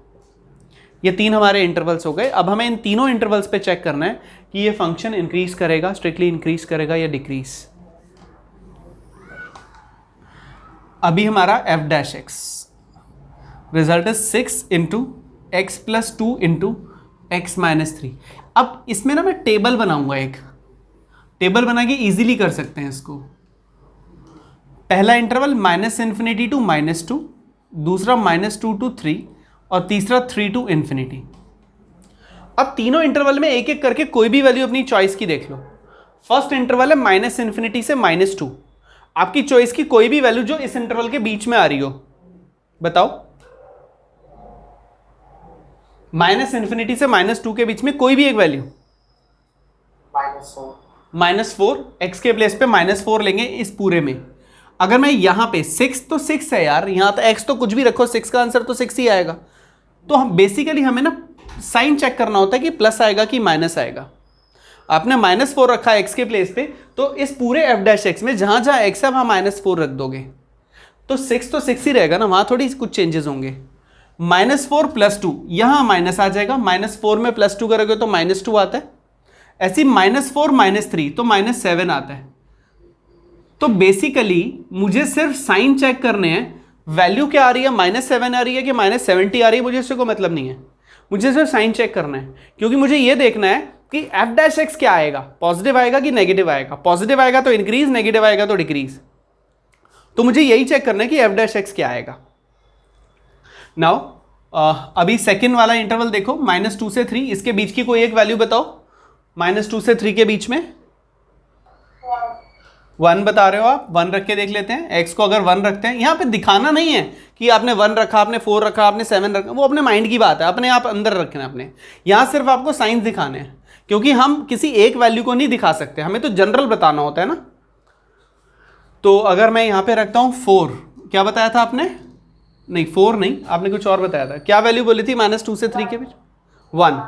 ये 3 हमारे इंटरवल्स हो गए। अब हमें इन तीनों इंटरवल्स पे चेक करना है कि ये फंक्शन इंक्रीज करेगा, स्ट्रिक्टली इंक्रीज करेगा या डिक्रीज। अभी हमारा F dash x result is 6 into x plus 2 into x minus 3। अब इसमें ना मैं टेबल बनाऊंगा, एक टेबल बना के ईजिली कर सकते हैं इसको। पहला इंटरवल -∞ टू -2, दूसरा -2 to 3 और तीसरा 3 to इन्फिनिटी। अब तीनों इंटरवल में एक एक करके कोई भी वैल्यू अपनी चॉइस की देख लो। फर्स्ट इंटरवल है -∞ से -2, आपकी चॉइस की कोई भी वैल्यू जो इस इंटरवल के बीच में आ रही हो, बताओ। -∞ से -2 के बीच में कोई भी एक वैल्यू। -4, एक्स के प्लेस पे -4 लेंगे इस पूरे में। अगर मैं यहां पे 6 तो 6 है यार, यहां तो एक्स तो कुछ भी रखो, 6 का आंसर तो 6 ही आएगा। तो हम बेसिकली हमें ना साइन चेक करना होता है कि प्लस आएगा कि माइनस आएगा। आपने -4 रखा है एक्स के प्लेस पे, तो इस पूरे एफ डैश एक्स में जहां जहां एक्स है वहां -4 रख दोगे, तो 6 तो 6 ही रहेगा ना, वहां थोड़ी कुछ चेंजेस होंगे। -4 + 2, यहां माइनस आ जाएगा, -4 में +2 करोगे तो -2 आता है। ऐसी -4 -3 तो -7 आता है। तो बेसिकली मुझे सिर्फ साइन चेक करने हैं, वैल्यू क्या आ रही है, -7 आ रही है कि -70 आ रही है, मुझे इससे कोई मतलब नहीं है। मुझे सिर्फ साइन चेक करना है, क्योंकि मुझे ये देखना है कि एफ डैश एक्स क्या आएगा, पॉजिटिव आएगा कि नेगेटिव आएगा। पॉजिटिव आएगा तो इंक्रीज, नेगेटिव आएगा तो डिक्रीज। तो मुझे यही चेक करना है कि एफ डैश एक्स क्या आएगा। नाउ अभी सेकेंड वाला इंटरवल देखो, -2 से 3, इसके बीच की कोई एक वैल्यू बताओ। -2 से 3 के बीच में 1 बता रहे हो आप, 1 रख के देख लेते हैं। एक्स को अगर 1 रखते हैं, यहां पे दिखाना नहीं है कि आपने 1 रखा, आपने 4 रखा, आपने 7 रखा, वो अपने माइंड की बात है, अपने आप अंदर रखना है अपने। यहां सिर्फ आपको साइंस दिखाने हैं, क्योंकि हम किसी एक वैल्यू को नहीं दिखा सकते, हमें तो जनरल बताना होता है ना। तो अगर मैं यहां पे रखता हूं 4, क्या बताया था आपने? नहीं 4 नहीं, आपने कुछ और बताया था। क्या वैल्यू बोली थी -2 से 3 के बीच? 1।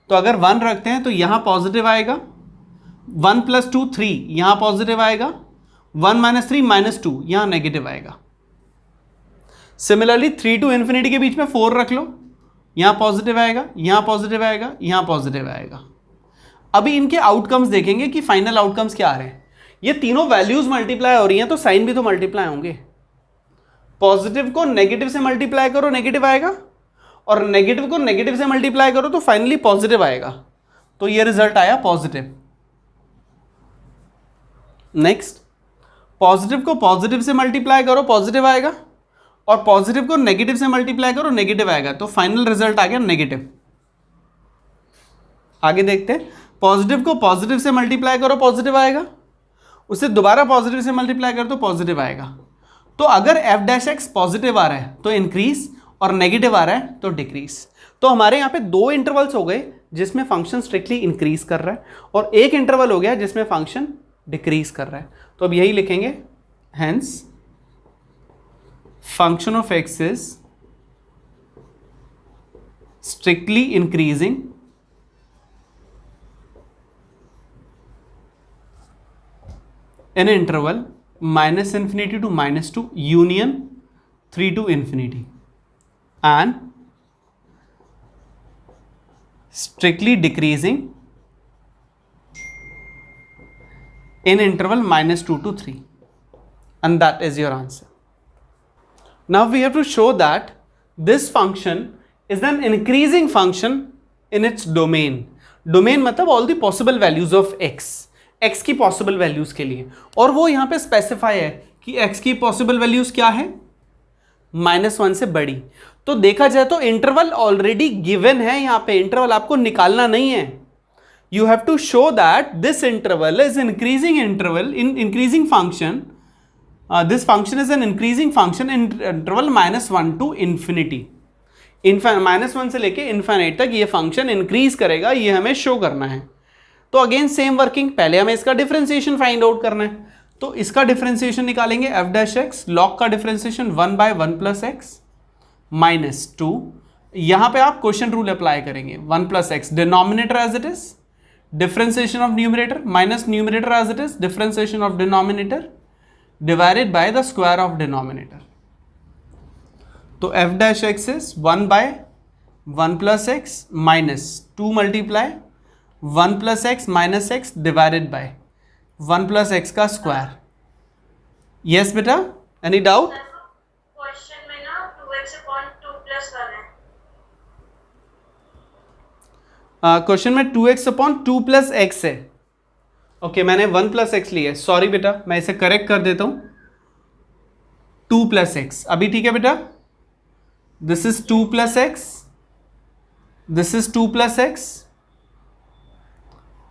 तो अगर 1 रखते हैं तो यहां पॉजिटिव आएगा, 1 + 2 3, यहां पॉजिटिव आएगा, 1 - 3 -2, यहां नेगेटिव आएगा। सिमिलरली 3 to इन्फिनिटी के बीच में 4 रख लो, यहां पॉजिटिव आएगा, यहां पॉजिटिव आएगा, यहां पॉजिटिव आएगा। अभी इनके आउटकम्स देखेंगे कि फाइनल आउटकम्स क्या आ रहे हैं। ये तीनों वैल्यूज मल्टीप्लाई हो रही हैं, तो साइन भी तो मल्टीप्लाई होंगे। पॉजिटिव को नेगेटिव से मल्टीप्लाई करो, नेगेटिव आएगा, और नेगेटिव को नेगेटिव से मल्टीप्लाई करो तो फाइनली पॉजिटिव आएगा। तो ये रिजल्ट आया पॉजिटिव। नेक्स्ट, पॉजिटिव को पॉजिटिव से मल्टीप्लाई करो, पॉजिटिव आएगा, और पॉजिटिव को नेगेटिव से मल्टीप्लाई करो, नेगेटिव आएगा। तो फाइनल रिजल्ट आ गया नेगेटिव। आगे देखते हैं, पॉजिटिव को पॉजिटिव से मल्टीप्लाई करो, पॉजिटिव आएगा, उसे दोबारा पॉजिटिव से मल्टीप्लाई करो तो पॉजिटिव आएगा। तो अगर एफ डैश एक्स पॉजिटिव आ रहा है तो इंक्रीज, और नेगेटिव आ रहा है तो डिक्रीज। तो हमारे यहाँ पे 2 इंटरवल्स हो गए जिसमें फंक्शन स्ट्रिक्टली इंक्रीज कर रहा है, और एक इंटरवल हो गया जिसमें फंक्शन डिक्रीज कर रहा है। तो अब यही लिखेंगे, hence function of x is strictly increasing in interval -∞ to -2 union 3 to infinity, and strictly decreasing in interval -2 to 3, and that is your answer. Now we have to show that this function is an increasing function in its domain. Domain मतलब all the possible values of x, x की possible values के लिए, और वो यहाँ पे specify है कि x की possible values क्या है, -1 से बड़ी. तो देखा जाए तो इंटरवल ऑलरेडी गिवन है, यहाँ पे इंटरवल आपको निकालना नहीं है. You have to show that this interval is increasing interval in increasing function. This function is an increasing function in interval -1 to infinity. -1 से लेके इन्फिनिटी तक ये फंक्शन इंक्रीज करेगा, ये हमें शो करना है. तो अगेन सेम वर्किंग, पहले हमें इसका डिफरेंशिएशन फाइंड आउट करना है. तो इसका डिफरेंशिएशन निकालेंगे f डैश x, log का डिफरेंशिएशन 1/1 प्लस एक्स माइनस 2. यहां पे आप क्वेश्चन रूल अप्लाई करेंगे, 1 plus x denominator as it is, differentiation of numerator minus numerator as it is, differentiation of denominator divided by the square of denominator. तो f dash x is 1/1 plus x minus 2 multiply 1 plus x minus x divided by 1 plus x का square. Yes बेटा, any doubt? Question में ना 2x upon 2 plus 1 है. Question में 2x upon 2 plus x है. Okay, मैंने 1 plus x लिया है, सॉरी बेटा, मैं इसे करेक्ट कर देता हूं, 2 प्लस एक्स. अभी ठीक है बेटा, this is 2 plus x, this is 2 plus x,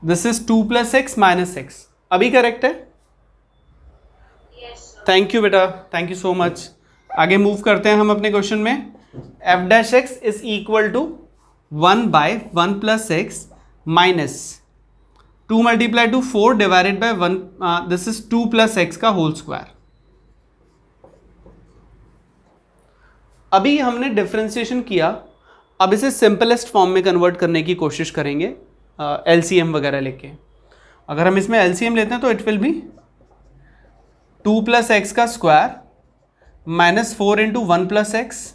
this is 2 plus x minus x. अभी करेक्ट है? थैंक यू बेटा, थैंक यू सो मच. आगे मूव करते हैं हम अपने क्वेश्चन में. F dash x is equal to 1/1 plus x minus 2 multiplied to 4 divided by 1. This is 2 plus x का होल स्क्वायर. अभी हमने डिफरेंशिएशन किया, अब इसे सिंपलेस्ट फॉर्म में कन्वर्ट करने की कोशिश करेंगे एलसीएम वगैरह लेके. अगर हम इसमें एलसीएम लेते हैं तो it will be 2 plus x का square minus 4 into 1 plus x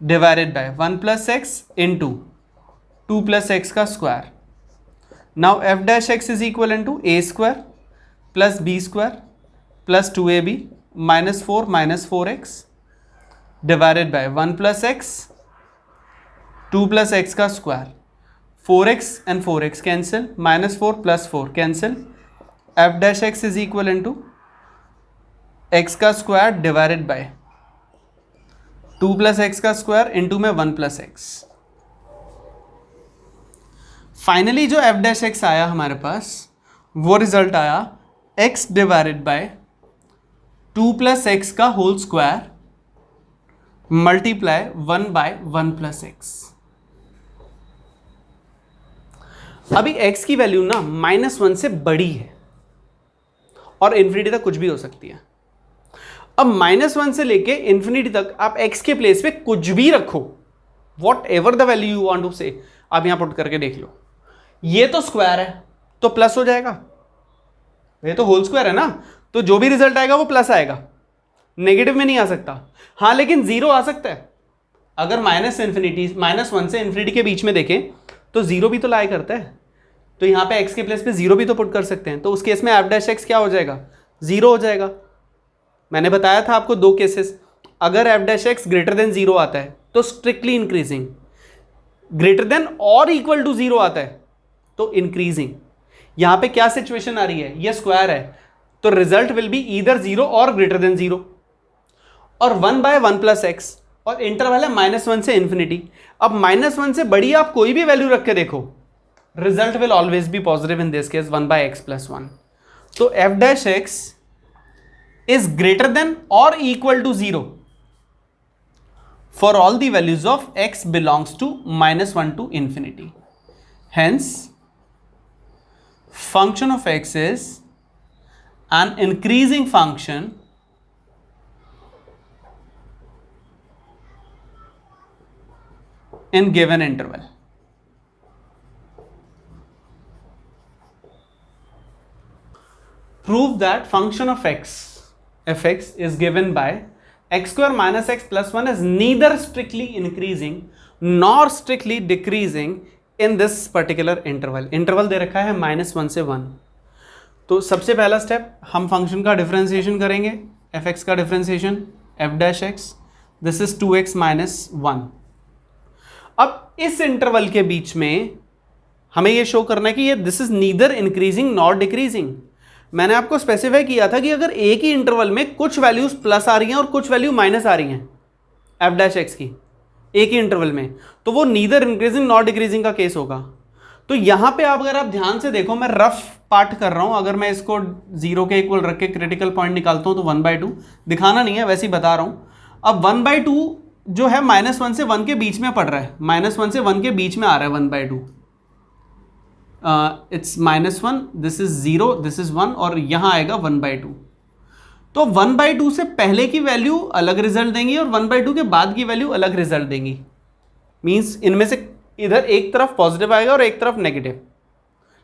divided by 1 plus x into 2 plus x का square. Now f dash x is equal to a square plus b square plus 2ab minus 4x divided by 1 plus x 2 plus x का square. 4x and 4x cancel, minus 4 plus 4 cancel. f dash x is equal to x का square divided by 2 plus x का square into में 1 plus x. Finally जो f dash x आया हमारे पास, वो result आया x divided by 2 plus x का whole square multiply 1/1 plus x. अभी x की वैल्यू ना -1 से बड़ी है और इन्फिनिटी तक कुछ भी हो सकती है. अब -1 से लेके इन्फिनिटी तक आप x के प्लेस पे कुछ भी रखो, whatever the value you want to say, आप यहां पुट करके देख लो. ये तो स्क्वायर है तो प्लस हो जाएगा, ये तो होल स्क्वायर है ना, तो जो भी रिजल्ट आएगा वो प्लस आएगा, नेगेटिव में नहीं आ सकता. हाँ, लेकिन जीरो आ सकता है. अगर -1 से इन्फिनिटी के बीच में देखें तो जीरो भी तो लाई करता है, तो यहां पे x के प्लेस पे जीरो भी तो पुट कर सकते हैं. तो उस केस में एफ डैश एक्स क्या हो जाएगा, जीरो हो जाएगा. मैंने बताया था आपको दो केसेस. अगर F dash x greater than zero आता है तो स्ट्रिक्टली इंक्रीजिंग, ग्रेटर देन और इक्वल टू जीरो आता है तो इंक्रीजिंग. यहां पे क्या सिचुएशन आ रही है, ये स्क्वायर है तो result will be either zero और ग्रेटर देन जीरो. और 1/1 प्लस एक्स और इंटरवल है -1 से इन्फिनिटी. अब -1 से बड़ी आप कोई भी वैल्यू रख के देखो, result will always be positive, in this case 1/x + 1. तो f dash x is greater than or equal to 0 for all the values of x belongs to -1 to infinity. Hence, function of x is an increasing function in given interval. Prove that function of x fx is given by x² - x + 1 is neither strictly increasing nor strictly decreasing in this particular interval. Interval दे रखा है -1 से 1। तो सबसे पहला step हम function का differentiation करेंगे, f(x) का differentiation f'(x), this is 2x - 1। अब इस इंटरवल के बीच में हमें ये शो करना है कि ये this is neither increasing not decreasing. मैंने आपको स्पेसिफाई किया था कि अगर एक ही इंटरवल में कुछ वैल्यूज प्लस आ रही हैं और कुछ वैल्यू माइनस आ रही हैं f'(x) की एक ही इंटरवल में, तो वो नीदर इंक्रीजिंग नॉट डिक्रीजिंग का केस होगा। तो यहां पे आप अगर आप ध्यान से देखो, मैं रफ पार्ट कर रहा हूं, अगर मैं इसको 0 के इक्वल रख के क्रिटिकल पॉइंट निकालता हूं तो 1/2, दिखाना नहीं है वैसे ही बता रहा हूं। अब 1/2 जो है -1 से 1 के बीच में पड़ रहा है, -1 से 1 के बीच में आ रहा है 1/2। It's -1, this is 0, this is 1 और यहां आएगा 1/2। तो 1/2 से पहले की वैल्यू अलग रिजल्ट देंगी और 1/2 के बाद की वैल्यू अलग रिजल्ट देंगी। मींस इनमें से इधर एक तरफ पॉजिटिव आएगा और एक तरफ नेगेटिव,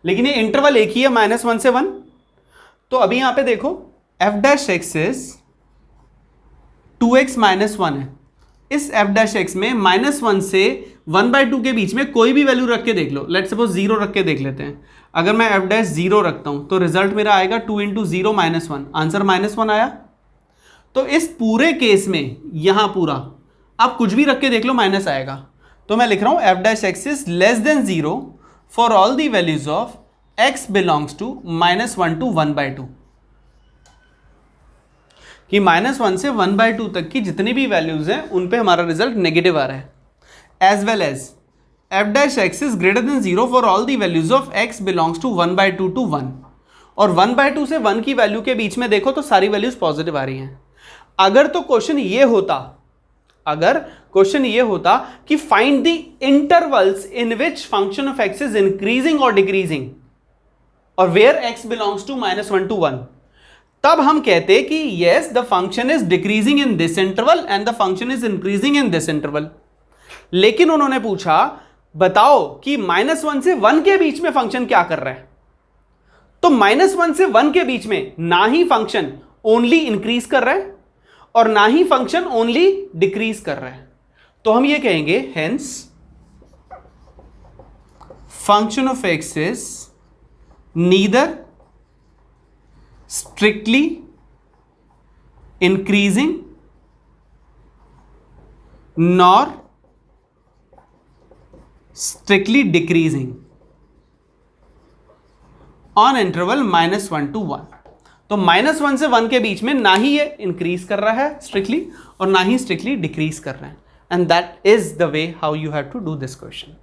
लेकिन ये इंटरवल एक ही है -1 से 1। तो अभी यहां पे देखो f'(x) इज 2x - 1 है। इस f'(x) में -1 से 1/2 के बीच में कोई भी वैल्यू रख के देख लो, लेट्स सपोज 0 रख के देख लेते हैं। अगर मैं f'(0) रखता हूं तो रिजल्ट मेरा आएगा 2 × 0 -1, आंसर -1 आया। तो इस पूरे केस में यहां पूरा आप कुछ भी रख के देख लो माइनस आएगा। तो मैं लिख रहा हूं f'(x) is less than 0 for all the values of x belongs to -1 to 1/2, कि -1 से 1/2 तक की जितनी भी वैल्यूज हैं उन पे हमारा रिजल्ट नेगेटिव आ रहा है। As well as f'(x) is greater than 0 for all the values of x belongs to 1/2 to 1, और 1/2 से 1 की वैल्यू के बीच में देखो तो सारी वैल्यूज पॉजिटिव आ रही हैं। अगर क्वेश्चन ये होता कि find the intervals in which function of x is increasing और डिक्रीजिंग और where x belongs to -1 to 1, तब हम कहते कि yes the function is decreasing in this interval and the function is increasing in this interval। लेकिन उन्होंने पूछा बताओ कि -1 से 1 के बीच में फंक्शन क्या कर रहा है। तो -1 से 1 के बीच में ना ही फंक्शन ओनली इंक्रीज कर रहा है और ना ही फंक्शन ओनली डिक्रीज कर रहा है। तो हम ये कहेंगे hence function of x is neither strictly increasing nor strictly decreasing on interval -1 to 1। तो -1 से 1 के बीच में ना ही ये इंक्रीज कर रहा है स्ट्रिक्टली और ना ही स्ट्रिक्टली डिक्रीज कर रहा है, and that is the way how you have to do this question.